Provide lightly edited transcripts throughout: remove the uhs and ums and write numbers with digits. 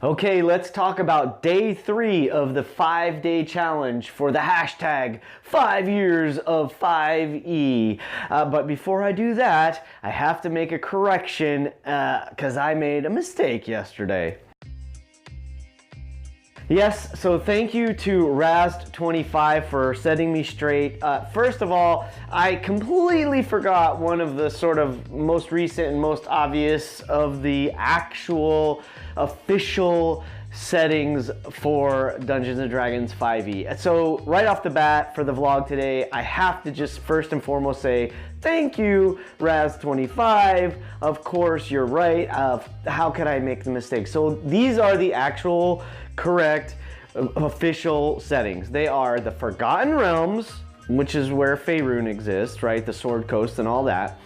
Okay, let's talk about day 3 of the 5-day challenge for the hashtag 5 years of 5E. But before I do that, I have to make a correction because I made a mistake yesterday. Yes, so thank you to Raz25 for setting me straight. First of all, I completely forgot one of the sort of most recent and most obvious of the actual official settings for Dungeons & Dragons 5e. So right off the bat for the vlog today, I have to just first and foremost say thank you, Raz25. Of course, you're right. How could I make the mistake? So these are the actual correct official settings. They are the Forgotten Realms, which is where Faerun exists, right? The Sword Coast and all that.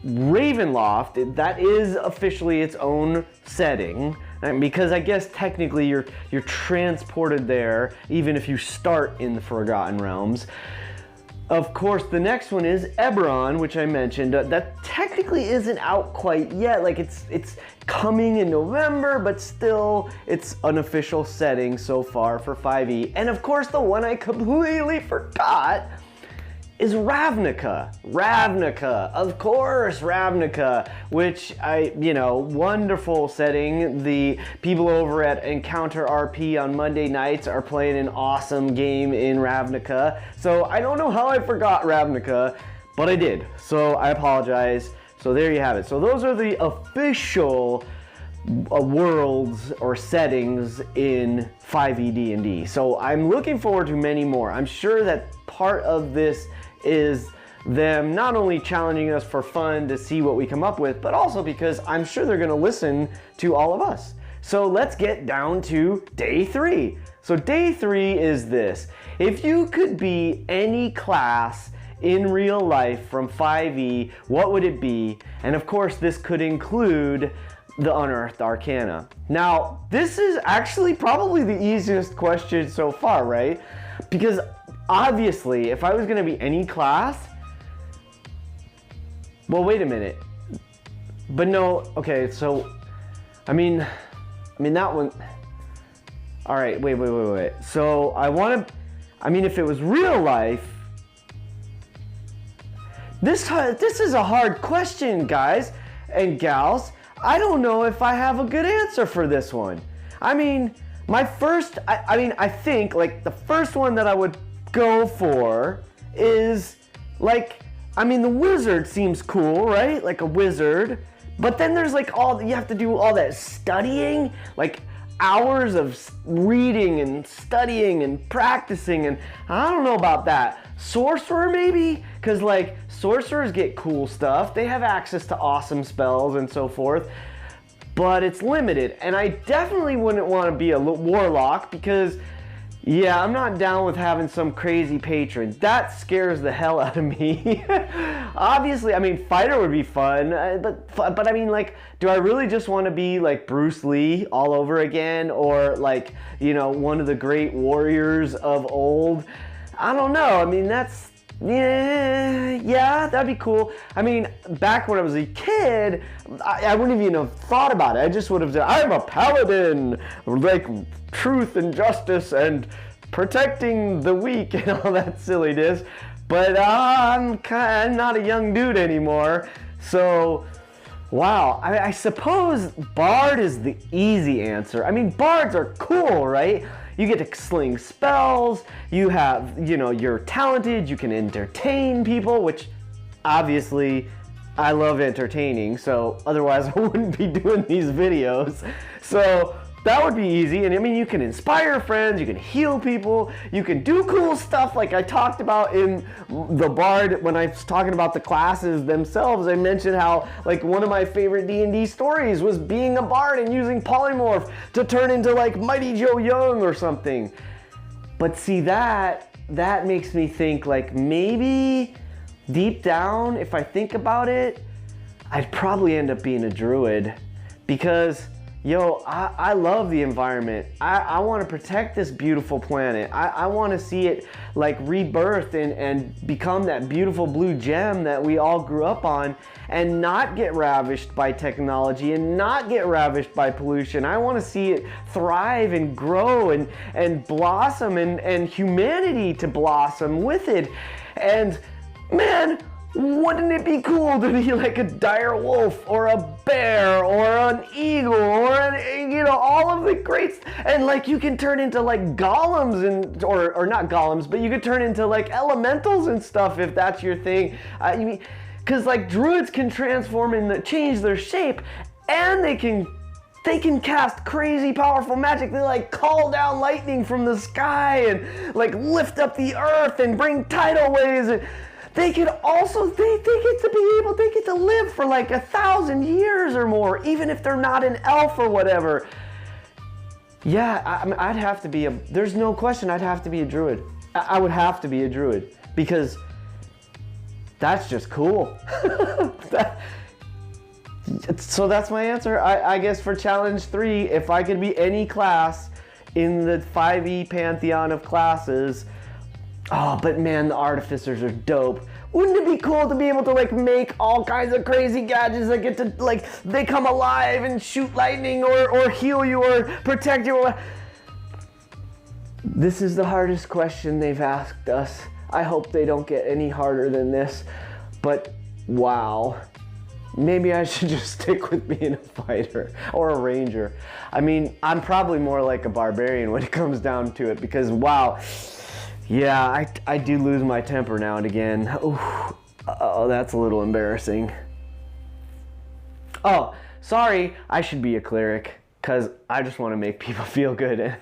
Ravenloft, that is officially its own setting, because I guess technically you're transported there even if you start in the Forgotten Realms. Of course, the next one is Eberron, which I mentioned. That technically isn't out quite yet. Like it's coming in November, but still it's an official setting so far for 5e. And of course, the one I completely forgot is Ravnica. Ravnica, of course, Ravnica, which wonderful setting. The people over at Encounter RP on Monday nights are playing an awesome game in Ravnica. So I don't know how I forgot Ravnica, but I did. So I apologize. So there you have it. So those are the official worlds or settings in 5e DnD. So I'm looking forward to many more. I'm sure that part of this is them not only challenging us for fun to see what we come up with, but also because I'm sure they're going to listen to all of us. So let's get down to day 3. So day 3 is this. If you could be any class in real life from 5e, what would it be? And of course, this could include the Unearthed Arcana. Now, this is actually probably the easiest question so far, right? Because obviously, if I was going to be any class, well, wait a minute. But no, okay, so, I mean that one, all right, wait. So if it was real life, this is a hard question, guys and gals. I don't know if I have a good answer for this one. I mean, I think like the first one that I would go for is the wizard seems cool, right? Like a wizard. But then there's you have to do all that studying, like hours of reading and studying and practicing, and I don't know about that. Sorcerer maybe? Because sorcerers get cool stuff. They have access to awesome spells and so forth, but it's limited. And I definitely wouldn't want to be a warlock because, yeah, I'm not down with having some crazy patron. That scares the hell out of me. Obviously, fighter would be fun, but do I really just want to be like Bruce Lee all over again, or one of the great warriors of old? I don't know. That's, yeah, that'd be cool. Back when I was a kid, I wouldn't even have thought about it. I just would have said, I'm a paladin, like truth and justice and protecting the weak and all that silliness. But I'm not a young dude anymore. So, wow, I suppose Bard is the easy answer. Bards are cool, right? You get to sling spells, you have, you're talented, you can entertain people, which obviously I love entertaining, so otherwise I wouldn't be doing these videos. So that would be easy. And you can inspire friends, you can heal people, you can do cool stuff like I talked about in the Bard when I was talking about the classes themselves. I mentioned how one of my favorite D&D stories was being a Bard and using polymorph to turn into Mighty Joe Young or something. But see, that makes me think maybe deep down, if I think about it, I'd probably end up being a druid, because yo, I love the environment. I want to protect this beautiful planet. I want to see it like rebirth and become that beautiful blue gem that we all grew up on, and not get ravished by technology and not get ravished by pollution. I want to see it thrive and grow and blossom, and humanity to blossom with it. And man, wouldn't it be cool to be like a dire wolf or a bear or an eagle or all of the greats, and like you can turn into like golems and or not golems, but you could turn into like elementals and stuff if that's your thing. Because like druids can transform and change their shape, and they can cast crazy powerful magic. They like call down lightning from the sky and like lift up the earth and bring tidal waves. And they get to live for like 1,000 years or more, even if they're not an elf or whatever. Yeah, I'd have to be there's no question I'd have to be a druid. I would have to be a druid, because that's just cool. So that's my answer. I guess for challenge 3, if I could be any class in the 5e pantheon of classes. Oh, but man, the artificers are dope. Wouldn't it be cool to be able to like make all kinds of crazy gadgets that get to like, they come alive and shoot lightning or heal you or protect you? This is the hardest question they've asked us. I hope they don't get any harder than this, but wow. Maybe I should just stick with being a fighter or a ranger. I mean, I'm probably more like a barbarian when it comes down to it, because wow. Yeah, I do lose my temper now and again. Ooh, oh, that's a little embarrassing. Oh, sorry, I should be a cleric, because I just want to make people feel good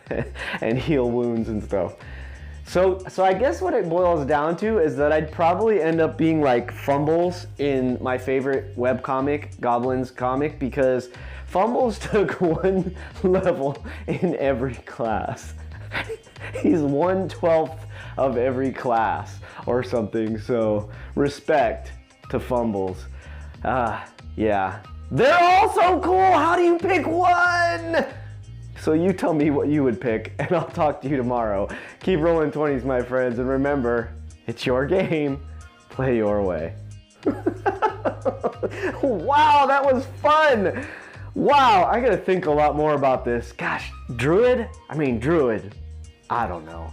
and heal wounds and stuff. So I guess what it boils down to is that I'd probably end up being like Fumbles in my favorite webcomic, Goblins comic, because Fumbles took 1 level in every class. He's 1/12 of every class or something, so respect to Fumbles. Yeah. They're all so cool, how do you pick one? So you tell me what you would pick, and I'll talk to you tomorrow. Keep rolling 20s, my friends, and remember, it's your game. Play your way. Wow, that was fun. Wow, I gotta think a lot more about this. Gosh, druid? I mean, druid. I don't know.